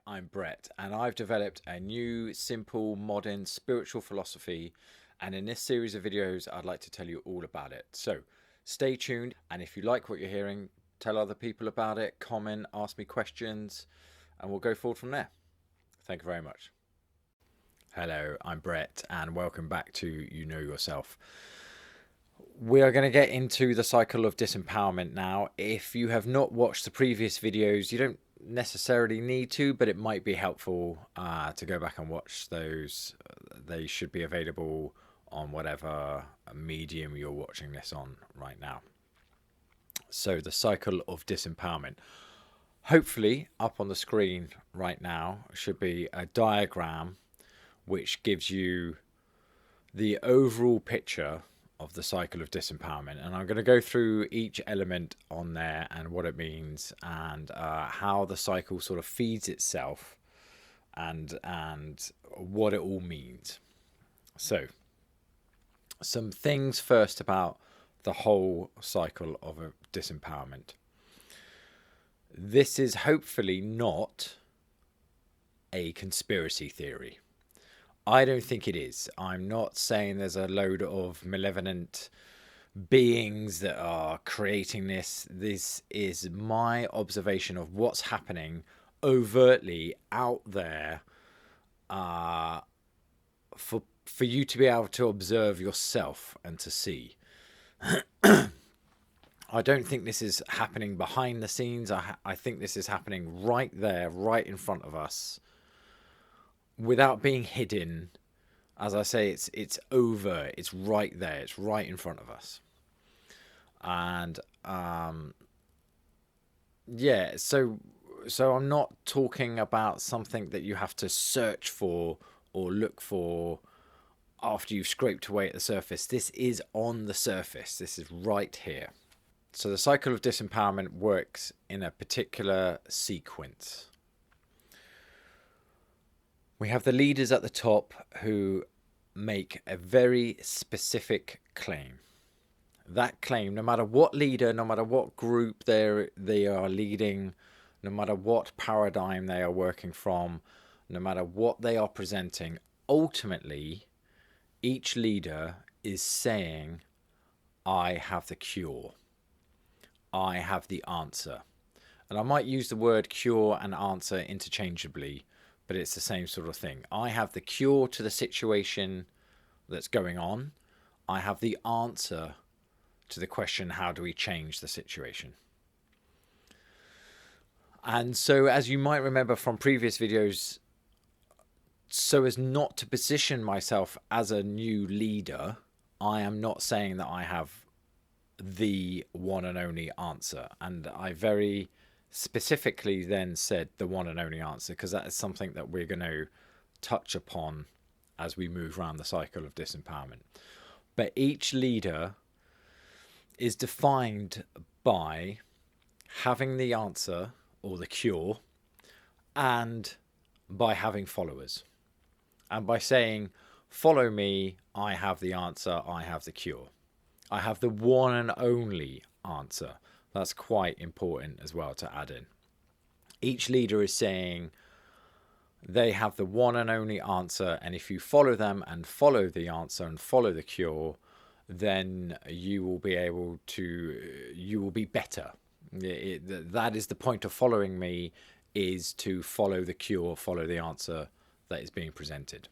I'm Brett, and I've developed a new, simple, modern spiritual philosophy. And in this series of videos, I'd like to tell you all about it. So stay tuned, and if you like what you're hearing, tell other people about it, comment, ask me questions, and we'll go forward from there. Thank you very much. Hello, I'm Brett, and welcome back to You Know Yourself. We are going to get into the cycle of disempowerment now. If you have not watched the previous videos, you don't necessarily need to, but it might be helpful to go back and watch those. They should be available on whatever medium you're watching this on right now. So the cycle of disempowerment. Hopefully up on the screen right now should be a diagram which gives you the overall picture of the cycle of disempowerment, and I'm going to go through each element on there and what it means, and how the cycle sort of feeds itself, and what it all means. So some things first about the whole cycle of disempowerment. This is hopefully not a conspiracy theory. I don't think it is. I'm not saying there's a load of malevolent beings that are creating this. This is my observation of what's happening overtly out there, for you to be able to observe yourself and to see. I don't think this is happening behind the scenes. I think this is happening right there, right in front of us, without being hidden. As I say, it's over, it's right there, it's right in front of us. And yeah, so I'm not talking about something that you have to search for or look for after you've scraped away at the surface. This is on the surface. This is right here. So the cycle of disempowerment works in a particular sequence. We have the leaders at the top who make a very specific claim. That claim, no matter what leader, no matter what group they are leading, no matter what paradigm they are working from, no matter what they are presenting, ultimately, each leader is saying, I have the cure. I have the answer. And I might use the word cure and answer interchangeably, but it's the same sort of thing. I have the cure to the situation that's going on. I have the answer to the question, how do we change the situation? And so, as you might remember from previous videos, so as not to position myself as a new leader, I am not saying that I have the one and only answer. And I very specifically then said the one and only answer, because that is something that we're going to touch upon as we move around the cycle of disempowerment. But each leader is defined by having the answer or the cure, and by having followers, and by saying, follow me, I have the answer, I have the cure, I have the one and only answer. That's quite important as well to add in. Each leader is saying they have the one and only answer, and if you follow them and follow the answer and follow the cure, then you will be able to, you will be better. That is the point of following me, is to follow the cure, follow the answer that is being presented.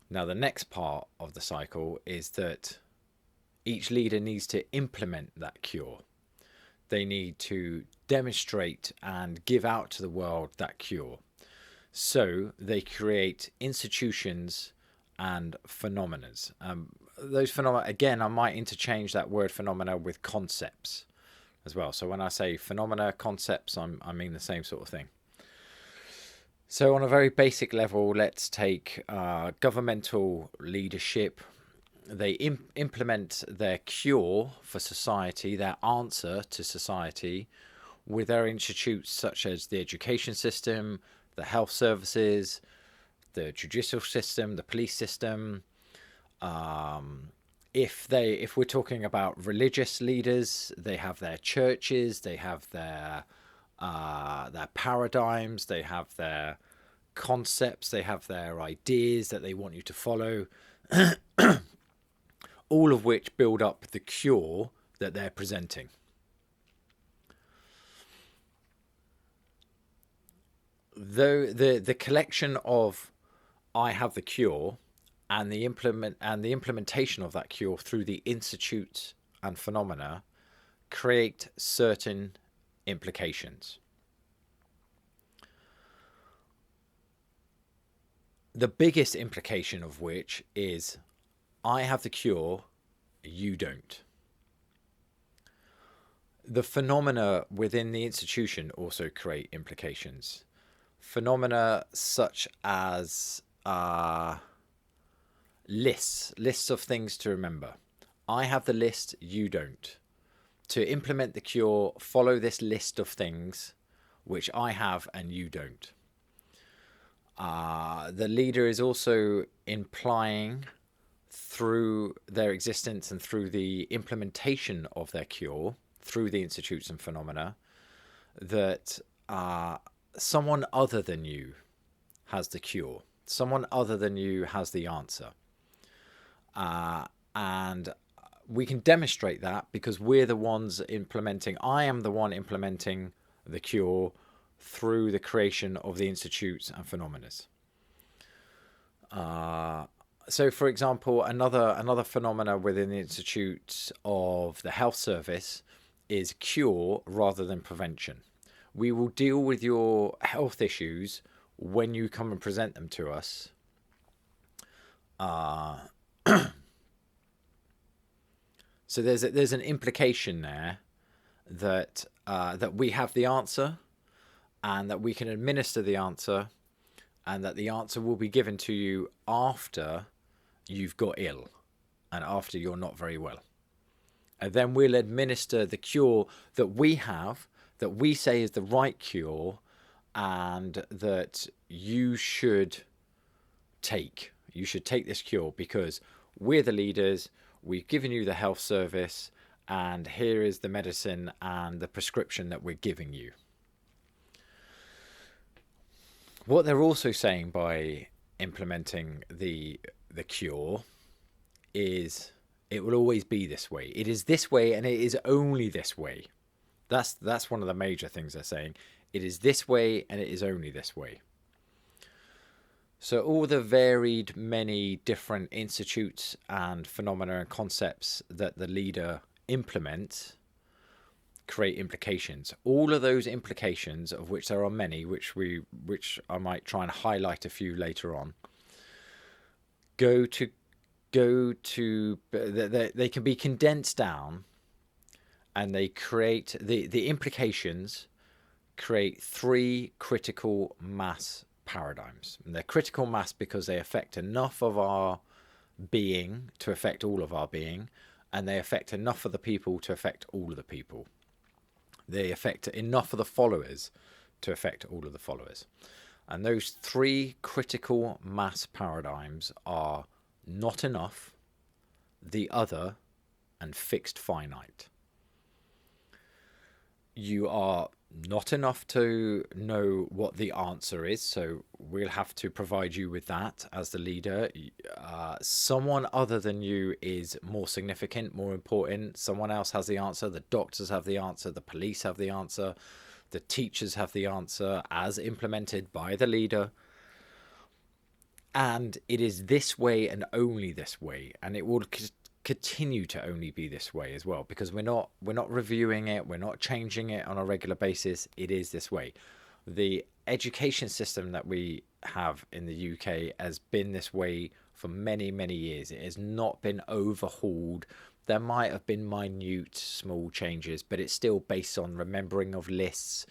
Now, the next part of the cycle is that each leader needs to implement that cure. They need to demonstrate and give out to the world that cure. So they create institutions and phenomena. Those phenomena, again, I might interchange that word phenomena with concepts as well. So when I say phenomena, concepts, I mean the same sort of thing. So on a very basic level, let's take governmental leadership. They implement their cure for society, their answer to society, with their institutes such as the education system, the health services, the judicial system, the police system, if we're talking about religious leaders, they have their churches, they have their paradigms, they have their concepts, they have their ideas that they want you to follow, all of which build up the cure that they're presenting. Though the collection of I have the cure and the implementation of that cure through the institutes and phenomena create certain implications. The biggest implication of which is I have the cure, you don't. The phenomena within the institution also create implications. Phenomena such as lists of things to remember. I have the list, you don't. To implement the cure, follow this list of things which I have and you don't. The leader is also implying through their existence and through the implementation of their cure, through the institutes and phenomena, that someone other than you has the cure. Someone other than you has the answer. And we can demonstrate that because we're the ones implementing. I am the one implementing the cure through the creation of the institutes and phenomena. So, for example, another phenomena within the Institute of the Health Service is cure rather than prevention. We will deal with your health issues when you come and present them to us. So there's an implication there that that we have the answer, and that we can administer the answer, and that the answer will be given to you after you've got ill and after you're not very well. And then we'll administer the cure that we have, that we say is the right cure, and that you should take. You should take this cure because we're the leaders, we've given you the health service, and here is the medicine and the prescription that we're giving you. What they're also saying by implementing the cure is it will always be this way. It is this way and it is only this way. That's one of the major things they're saying. It is this way and it is only this way. So all the varied, many different institutes and phenomena and concepts that the leader implements create implications. All of those implications, of which there are many, which I might try and highlight a few later on, they can be condensed down, and they create the implications create three critical mass paradigms. And they're critical mass because they affect enough of our being to affect all of our being, and they affect enough of the people to affect all of the people. They affect enough of the followers to affect all of the followers. And those three critical mass paradigms are not enough, the other, and fixed finite. You are not enough to know what the answer is, so we'll have to provide you with that as the leader. Someone other than you is more significant, more important. Someone else has the answer. The doctors have the answer. The police have the answer. The teachers have the answer as implemented by the leader. And it is this way and only this way, and it will continue to only be this way as well, because we're not reviewing it, we're not changing it on a regular basis. It is this way. The education system that we have in the UK has been this way for many years. It has not been overhauled. There might have been minute small changes, but it's still based on remembering of lists.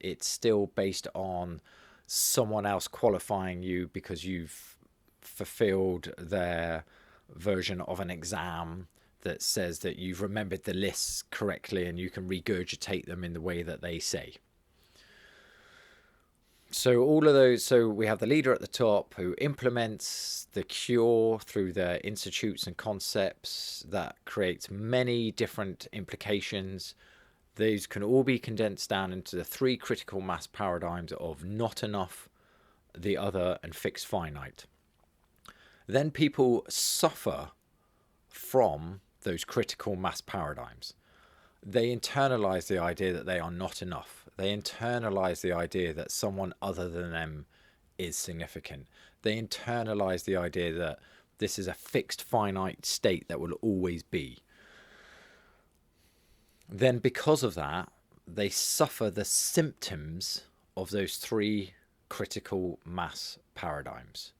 It's still based on someone else qualifying you because you've fulfilled their version of an exam that says that you've remembered the lists correctly and you can regurgitate them in the way that they say. So all of those, so we have the leader at the top who implements the cure through their institutes and concepts that creates many different implications. These can all be condensed down into the three critical mass paradigms of not enough, the other, and fixed finite. Then people suffer from those critical mass paradigms. They internalize the idea that they are not enough. They internalize the idea that someone other than them is significant. They internalize the idea that this is a fixed finite state that will always be. Then because of that, they suffer the symptoms of those three critical mass paradigms.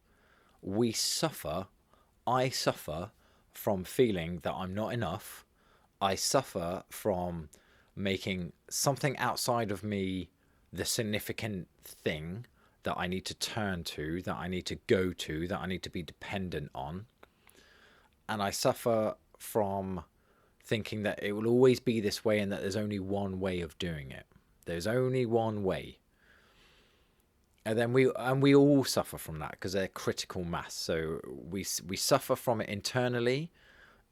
I suffer from feeling that I'm not enough. I suffer from making something outside of me the significant thing that I need to turn to, that I need to go to, that I need to be dependent on. And I suffer from thinking that it will always be this way and that there's only one way of doing it. There's only one way. And then we all suffer from that because they're critical mass. So we suffer from it internally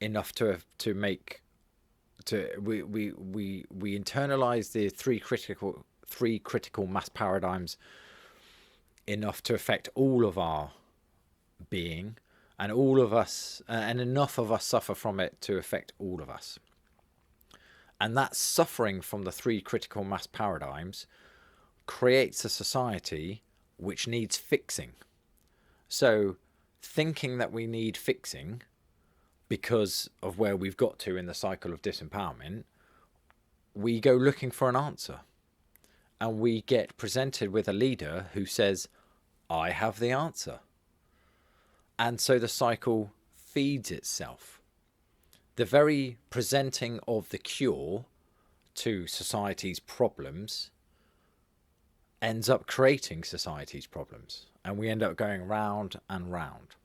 enough to make we internalize the three critical mass paradigms enough to affect all of our being, and all of us, and enough of us suffer from it to affect all of us. And that suffering from the three critical mass paradigms creates a society which needs fixing. So thinking that we need fixing because of where we've got to in the cycle of disempowerment, we go looking for an answer. And we get presented with a leader who says, I have the answer. And so the cycle feeds itself. The very presenting of the cure to society's problems ends up creating society's problems. And we end up going round and round.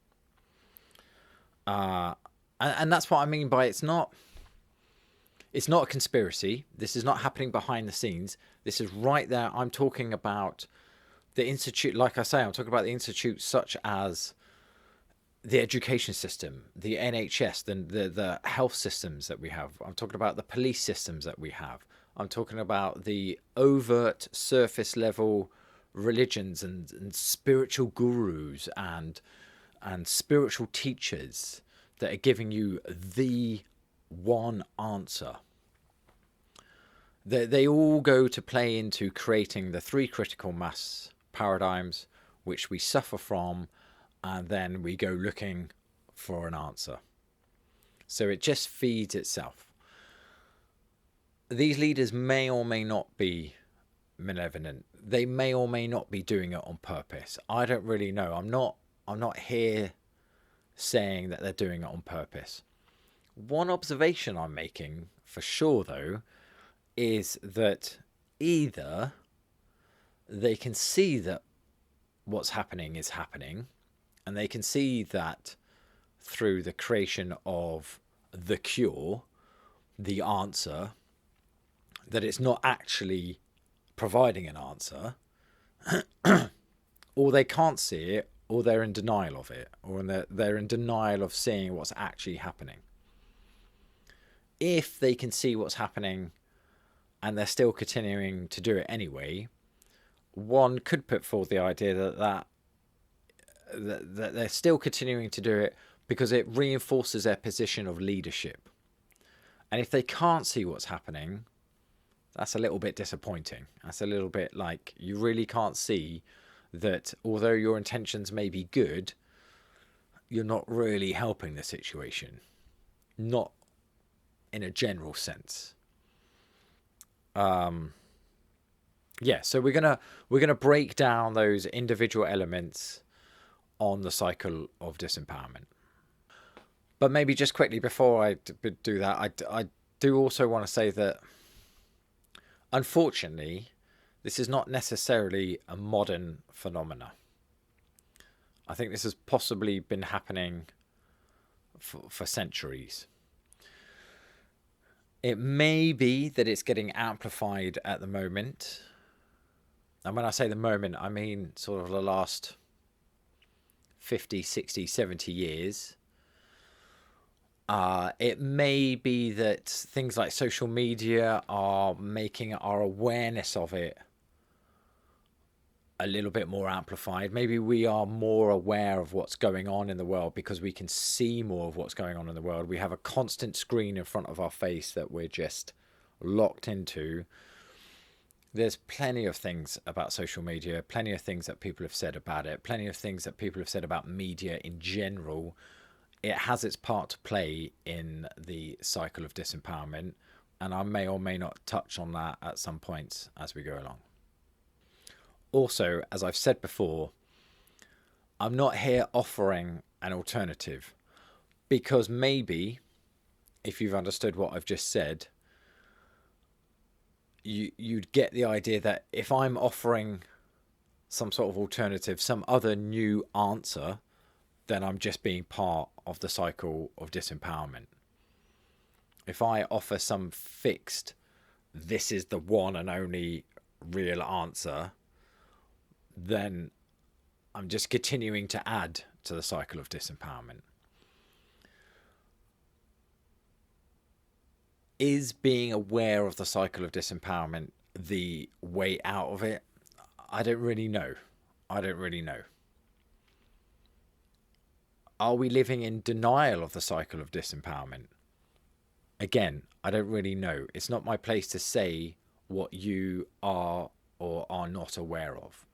And that's what I mean by it's not a conspiracy. This is not happening behind the scenes. This is right there. I'm talking about the institute. Like I say, I'm talking about the institutes such as the education system, the NHS, the health systems that we have. I'm talking about the police systems that we have. I'm talking about the overt surface level religions and spiritual gurus and spiritual teachers that are giving you the one answer. They all go to play into creating the three critical mass paradigms which we suffer from, and then we go looking for an answer. So it just feeds itself. These leaders may or may not be malevolent. They may or may not be doing it on purpose. I don't really know. I'm not here saying that they're doing it on purpose. One observation I'm making for sure, though, is that either they can see that what's happening is happening, and they can see that through the creation of the cure, the answer, that it's not actually providing an answer, or they can't see it, or they're in denial of it, or they're in denial of seeing what's actually happening. If they can see what's happening and they're still continuing to do it anyway, one could put forward the idea that they're still continuing to do it because it reinforces their position of leadership. And if they can't see what's happening, that's a little bit disappointing. That's a little bit like you really can't see that although your intentions may be good, you're not really helping the situation. Not in a general sense. Yeah, so we're gonna break down those individual elements on the cycle of disempowerment. But maybe just quickly before I do that, I do also want to say that unfortunately, this is not necessarily a modern phenomena. I think this has possibly been happening for centuries. It may be that it's getting amplified at the moment. And when I say the moment, I mean sort of the last 50, 60, 70 years. It may be that things like social media are making our awareness of it a little bit more amplified. Maybe we are more aware of what's going on in the world because we can see more of what's going on in the world. We have a constant screen in front of our face that we're just locked into. There's plenty of things about social media, plenty of things that people have said about it, plenty of things that people have said about media in general. It has its part to play in the cycle of disempowerment, and I may or may not touch on that at some points as we go along. Also, as I've said before, I'm not here offering an alternative, because maybe if you've understood what I've just said, you'd get the idea that if I'm offering some sort of alternative, some other new answer, then I'm just being part of the cycle of disempowerment. If I offer some fixed, this is the one and only real answer, then I'm just continuing to add to the cycle of disempowerment. Is being aware of the cycle of disempowerment the way out of it? I don't really know. Are we living in denial of the cycle of disempowerment? Again, I don't really know. It's not my place to say what you are or are not aware of.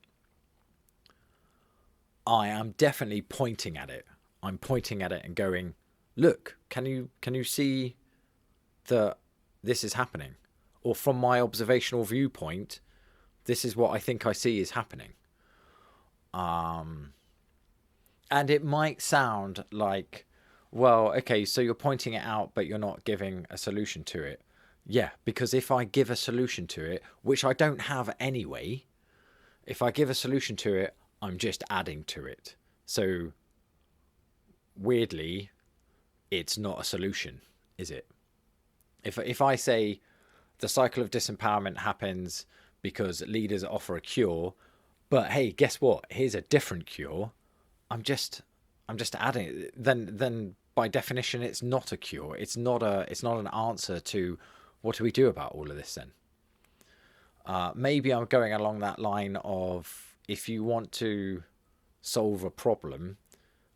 I am definitely pointing at it. I'm pointing at it and going, look, can you see that this is happening? Or from my observational viewpoint, this is what I think I see is happening. And it might sound like, well, okay, so you're pointing it out, but you're not giving a solution to it. Yeah, because if I give a solution to it, which I don't have anyway, if I give a solution to it, I'm just adding to it. So weirdly, it's not a solution, is it? If I say the cycle of disempowerment happens because leaders offer a cure, but hey, guess what? Here's a different cure. I'm just adding it. Then by definition, it's not a cure. It's not an answer to what do we do about all of this then. Maybe I'm going along that line of, if you want to solve a problem,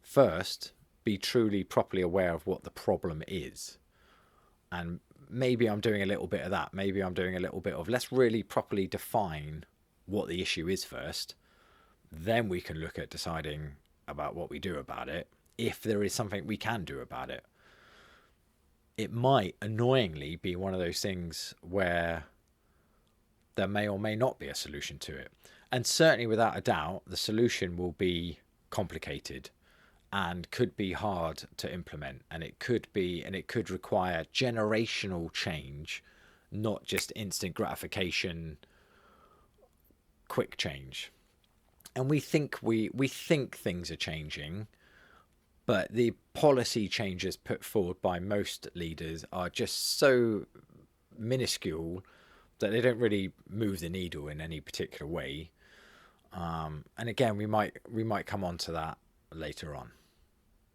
first be truly properly aware of what the problem is. And maybe I'm doing a little bit of that. Maybe I'm doing a little bit of, let's really properly define what the issue is first. Then we can look at deciding about what we do about it, if there is something we can do about it. It might annoyingly be one of those things where there may or may not be a solution to it. And certainly without a doubt, the solution will be complicated and could be hard to implement. And it could require generational change, not just instant gratification, quick change. And we think things are changing, but the policy changes put forward by most leaders are just so minuscule that they don't really move the needle in any particular way. And again, we might come on to that later on.